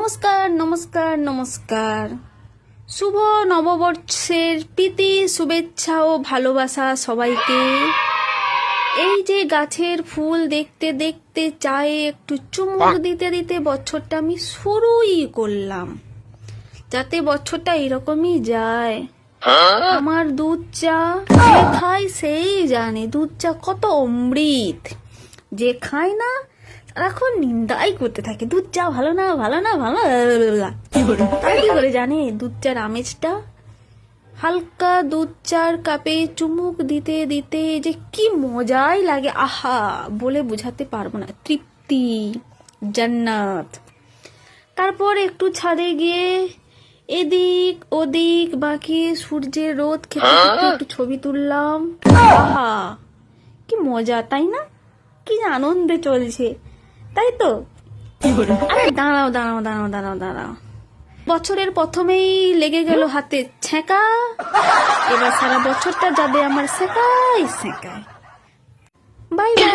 নমস্কার নমস্কার নমস্কার। শুভ নববর্ষের প্রীতি শুভেচ্ছা ও ভালোবাসা সবাইকে। এই যে গাছের ফুল দেখতে দেখতে চায়ে একটু চুমুক দিতে দিতে বছরটা আমি শুরুই করলাম, যাতে বছরটা এরকমই যায়। আমার দুধ চা যে খায় সেই জানে দুধ চা কত অমৃত। যে খায় না এখন নিন্দাই করতে থাকে, দুধ চা ভালো না ভালো না ভালো না। তারা কি করে জানে দুধ চার আমেজটা? হালকা দুধ চার কাপে চুমুক দিতে দিতে যে কি মজাই লাগে, আহা বলে বোঝাতে পারবো না। তৃপ্তি, জান্নাত। তারপর একটু ছাদে গিয়ে এদিক ওদিক বাঁকিয়ে সূর্যের রোদ খেতে খেতে একটু ছবি তুললাম। আহা কি মজা, তাই না? কি আনন্দে চলছে, তাই তো? আরে দাঁড়াও দাঁড়াও দাঁড়াও দাঁড়াও দাঁড়াও, বছরের প্রথমেই লেগে গেল হাতে ছেঁকা। এবার সারা বছরটা যাবে আমার সেকাই সেকাই। Bye bye.